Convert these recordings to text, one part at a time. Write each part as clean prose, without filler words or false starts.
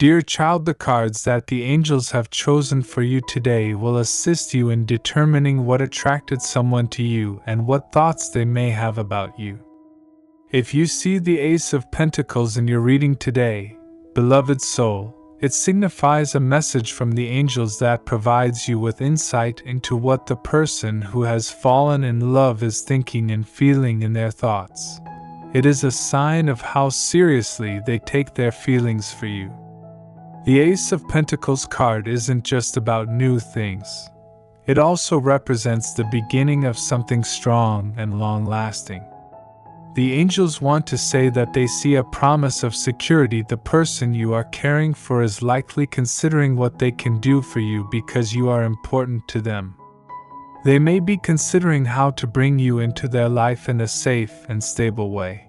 Dear child, the cards that the angels have chosen for you today will assist you in determining what attracted someone to you and what thoughts they may have about you. If you see the Ace of Pentacles in your reading today, beloved soul, it signifies a message from the angels that provides you with insight into what the person who has fallen in love is thinking and feeling in their thoughts. It is a sign of how seriously they take their feelings for you. The Ace of Pentacles card isn't just about new things. It also represents the beginning of something strong and long-lasting. The angels want to say that they see a promise of security. The person you are caring for is likely considering what they can do for you because you are important to them. They may be considering how to bring you into their life in a safe and stable way.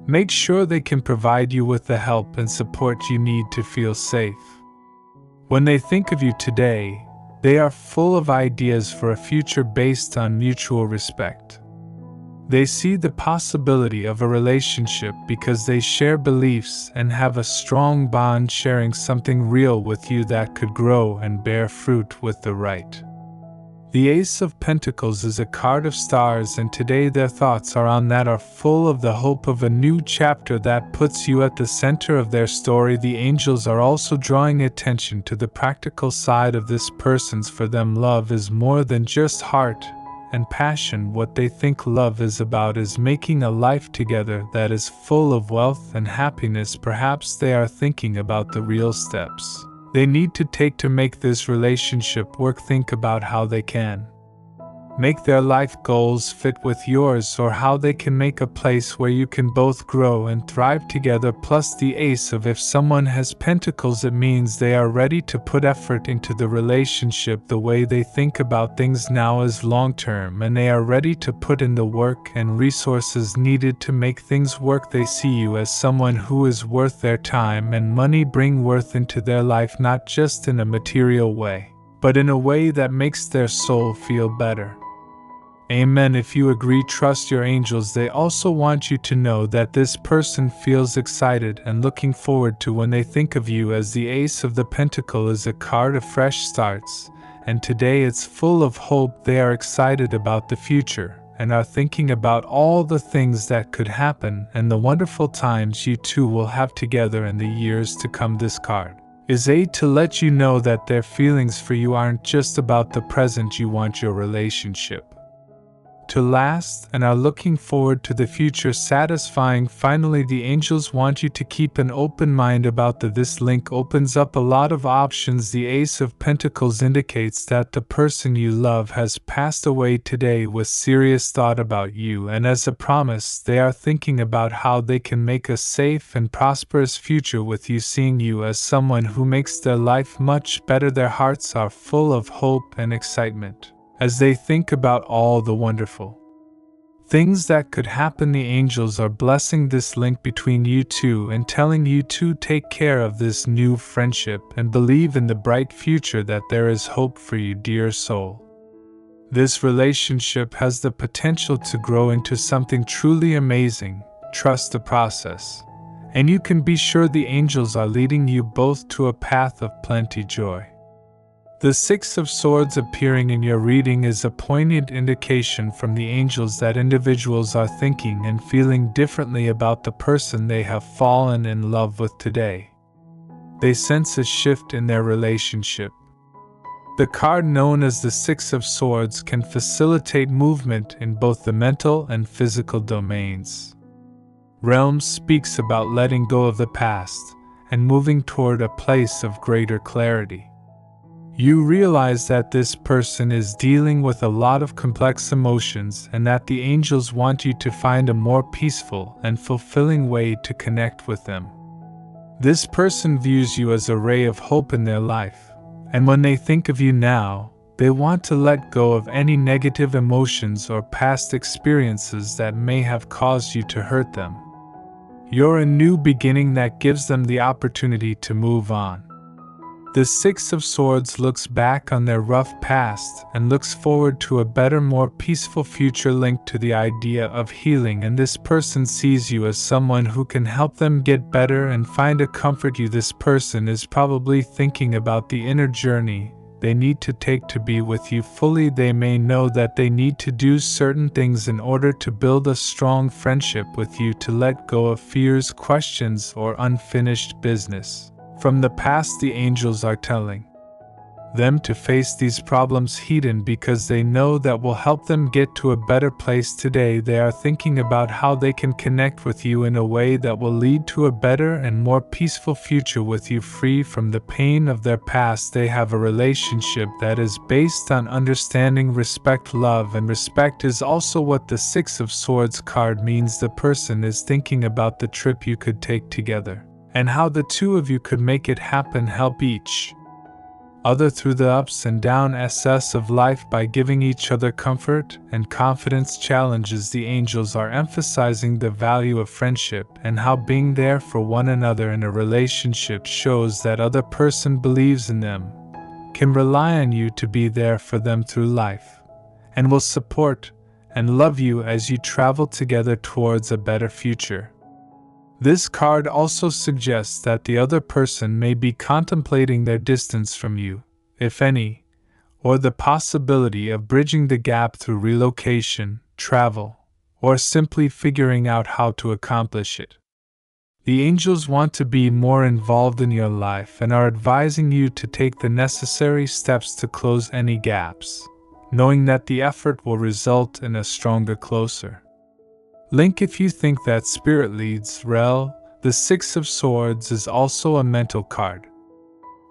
Make sure they can provide you with the help and support you need to feel safe. When they think of you today, they are full of ideas for a future based on mutual respect. They see the possibility of a relationship because they share beliefs and have a strong bond, sharing something real with you that could grow and bear fruit with the right. The Ace of Pentacles is a card of stars, and today their thoughts are full of the hope of a new chapter that puts you at the center of their story. The angels are also drawing attention to the practical side of this person's. For them, love is more than just heart and passion. What they think love is about is making a life together that is full of wealth and happiness. Perhaps they are thinking about the real steps they need to take to make this relationship work. Think about how they can make their life goals fit with yours, or how they can make a place where you can both grow and thrive together. Plus the Ace of, if someone has Pentacles, it means they are ready to put effort into the relationship. The way they think about things now is long-term, and they are ready to put in the work and resources needed to make things work. They see you as someone who is worth their time and money. Bring worth into their life, not just in a material way, but in a way that makes their soul feel better. Amen. If you agree, trust your angels. They also want you to know that this person feels excited and looking forward to when they think of you, as the Ace of the Pentacle is a card of fresh starts, and today it's full of hope. They are excited about the future and are thinking about all the things that could happen and the wonderful times you two will have together in the years to come. This card is to let you know that their feelings for you aren't just about the present. You want your relationship to last and are looking forward to the future satisfying. Finally, the angels want you to keep an open mind about this link opens up a lot of options. The Ace of Pentacles indicates that the person you love has passed away today with serious thought about you, and as a promise, they are thinking about how they can make a safe and prosperous future with you, seeing you as someone who makes their life much better. Their hearts are full of hope and excitement as they think about all the wonderful things that could happen. The angels are blessing this link between you two and telling you to take care of this new friendship and believe in the bright future, that there is hope for you, dear soul. This relationship has the potential to grow into something truly amazing. Trust the process, and you can be sure the angels are leading you both to a path of plenty joy. The Six of Swords appearing in your reading is a poignant indication from the angels that individuals are thinking and feeling differently about the person they have fallen in love with today. They sense a shift in their relationship. The card known as the Six of Swords can facilitate movement in both the mental and physical domains. Realms speaks about letting go of the past and moving toward a place of greater clarity. You realize that this person is dealing with a lot of complex emotions, and that the angels want you to find a more peaceful and fulfilling way to connect with them. This person views you as a ray of hope in their life, and when they think of you now, they want to let go of any negative emotions or past experiences that may have caused you to hurt them. You're a new beginning that gives them the opportunity to move on. The Six of Swords looks back on their rough past and looks forward to a better, more peaceful future linked to the idea of healing, and this person sees you as someone who can help them get better and find a comfort you. This person is probably thinking about the inner journey they need to take to be with you fully. They may know that they need to do certain things in order to build a strong friendship with you, to let go of fears, questions, or unfinished business from the past. The angels are telling them to face these problems hidden because they know that will help them get to a better place today. They are thinking about how they can connect with you in a way that will lead to a better and more peaceful future with you, free from the pain of their past. They have a relationship that is based on understanding, respect, love, and respect is also what the Six of Swords card means. The person is thinking about the trip you could take together and how the two of you could make it happen, help each other through the ups and downs of life by giving each other comfort and confidence. Challenges. The angels are emphasizing the value of friendship and how being there for one another in a relationship shows that other person believes in them, can rely on you to be there for them through life, and will support and love you as you travel together towards a better future. This card also suggests that the other person may be contemplating their distance from you, if any, or the possibility of bridging the gap through relocation, travel, or simply figuring out how to accomplish it. The angels want to be more involved in your life and are advising you to take the necessary steps to close any gaps, knowing that the effort will result in a stronger, closer link. If you think that spirit leads, the Six of Swords is also a mental card.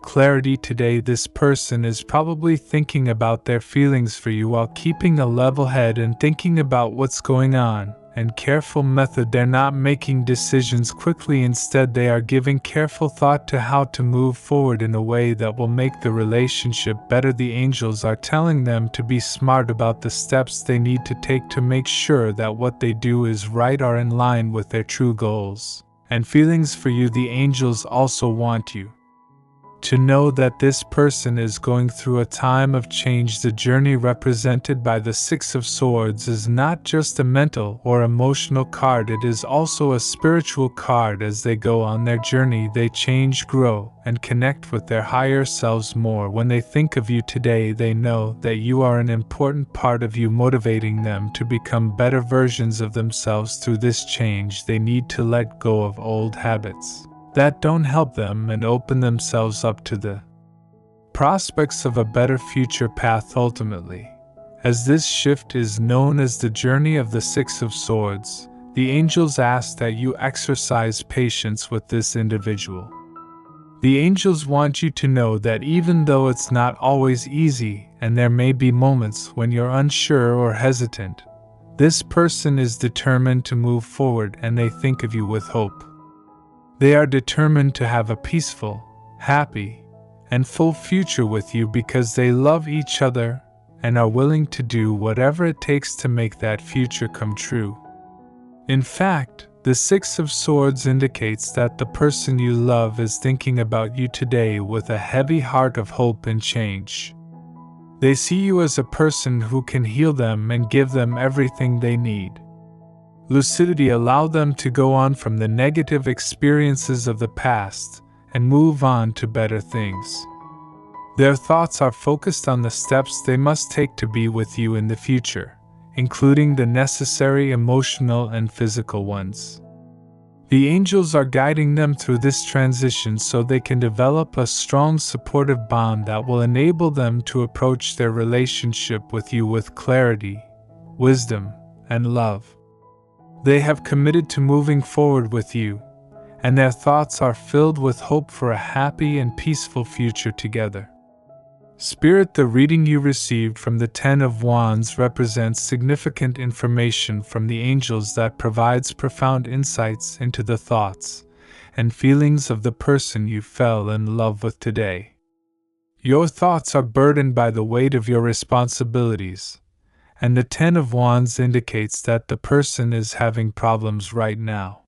Clarity. Today, this person is probably thinking about their feelings for you while keeping a level head and thinking about what's going on, and careful method. They're not making decisions quickly, instead they are giving careful thought to how to move forward in a way that will make the relationship better. The angels are telling them to be smart about the steps they need to take to make sure that what they do is right, are in line with their true goals and feelings for you. The angels also want you to know that this person is going through a time of change. The journey represented by the Six of Swords is not just a mental or emotional card, it is also a spiritual card. As they go on their journey, they change, grow, and connect with their higher selves more. When they think of you today, they know that you are an important part of you, motivating them to become better versions of themselves. Through this change, they need to let go of old habits that don't help them and open themselves up to the prospects of a better future path. Ultimately, as this shift is known as the journey of the Six of Swords, the angels ask that you exercise patience with this individual. The angels want you to know that even though it's not always easy and there may be moments when you're unsure or hesitant, this person is determined to move forward and they think of you with hope. They are determined to have a peaceful, happy, and full future with you because they love each other and are willing to do whatever it takes to make that future come true. In fact, the Six of Swords indicates that the person you love is thinking about you today with a heavy heart of hope and change. They see you as a person who can heal them and give them everything they need. Lucidity. Allow them to go on from the negative experiences of the past and move on to better things. Their thoughts are focused on the steps they must take to be with you in the future, including the necessary emotional and physical ones. The angels are guiding them through this transition so they can develop a strong, supportive bond that will enable them to approach their relationship with you with clarity, wisdom, and love. They have committed to moving forward with you, and their thoughts are filled with hope for a happy and peaceful future together. Spirit. The reading you received from the Ten of Wands represents significant information from the angels that provides profound insights into the thoughts and feelings of the person you fell in love with today. Your thoughts are burdened by the weight of your responsibilities, and the Ten of Wands indicates that the person is having problems right now.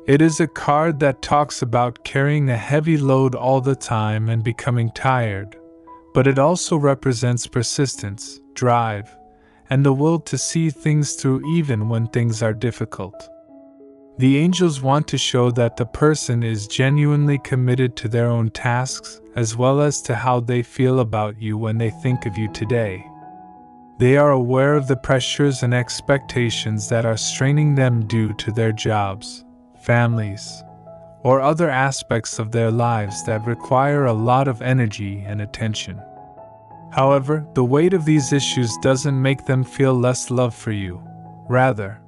It is a card that talks about carrying a heavy load all the time and becoming tired, but it also represents persistence, drive, and the will to see things through even when things are difficult. The angels want to show that the person is genuinely committed to their own tasks, as well as to how they feel about you when they think of you today. They are aware of the pressures and expectations that are straining them due to their jobs, families, or other aspects of their lives that require a lot of energy and attention. However, the weight of these issues doesn't make them feel less love for you. Rather,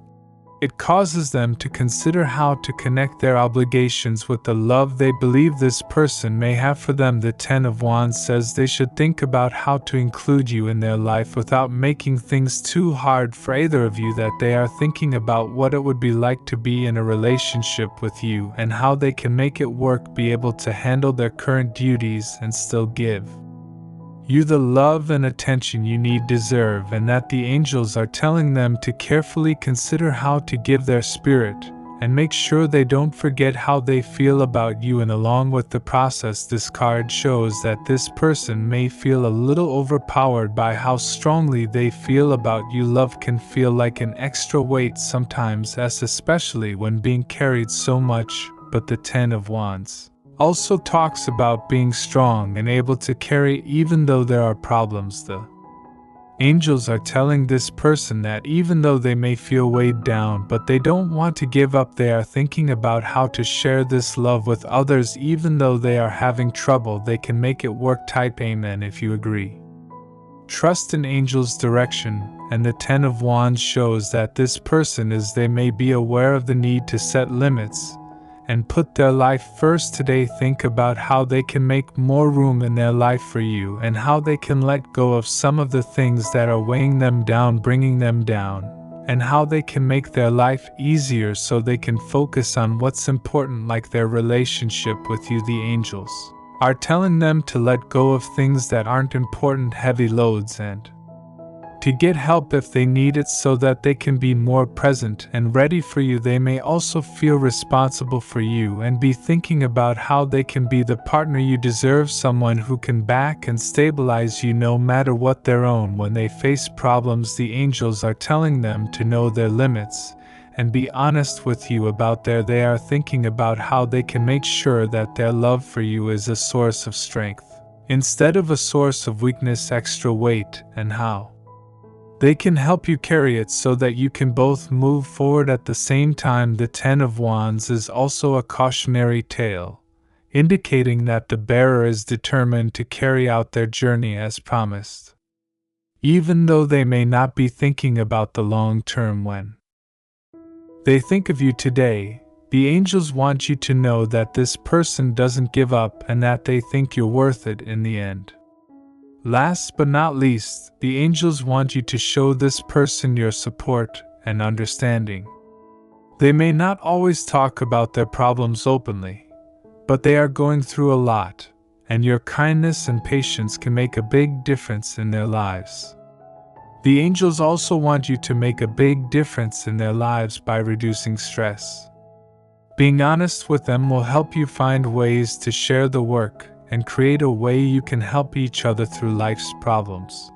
it causes them to consider how to connect their obligations with the love they believe this person may have for them. The Ten of Wands says they should think about how to include you in their life without making things too hard for either of you, that they are thinking about what it would be like to be in a relationship with you and how they can make it work, be able to handle their current duties and still give you the love and attention you deserve, and that the angels are telling them to carefully consider how to give their spirit and make sure they don't forget how they feel about you. And along with the process, this card shows that this person may feel a little overpowered by how strongly they feel about you. Love can feel like an extra weight sometimes, especially when being carried so much, but the Ten of Wands also talks about being strong and able to carry even though there are problems. The angels are telling this person that even though they may feel weighed down, but they don't want to give up. They are thinking about how to share this love with others. Even though they are having trouble, they can make it work. Type amen if you agree. Trust in angels' direction, and the Ten of Wands shows that this person they may be aware of the need to set limits and put their life first today. Think about how they can make more room in their life for you, and how they can let go of some of the things that are weighing them down, bringing them down, and how they can make their life easier so they can focus on what's important, like their relationship with you. The angels are telling them to let go of things that aren't important, heavy loads, and to get help if they need it so that they can be more present and ready for you. They may also feel responsible for you and be thinking about how they can be the partner you deserve, someone who can back and stabilize you no matter what their own. When they face problems, the angels are telling them to know their limits and be honest with you about they are thinking about how they can make sure that their love for you is a source of strength instead of a source of weakness, extra weight, and how they can help you carry it so that you can both move forward at the same time. The Ten of Wands is also a cautionary tale, indicating that the bearer is determined to carry out their journey as promised, even though they may not be thinking about the long term. When they think of you today, the angels want you to know that this person doesn't give up and that they think you're worth it in the end. Last but not least, the angels want you to show this person your support and understanding. They may not always talk about their problems openly, but they are going through a lot, and your kindness and patience can make a big difference in their lives. The angels also want you to make a big difference in their lives by reducing stress. Being honest with them will help you find ways to share the work and create a way you can help each other through life's problems.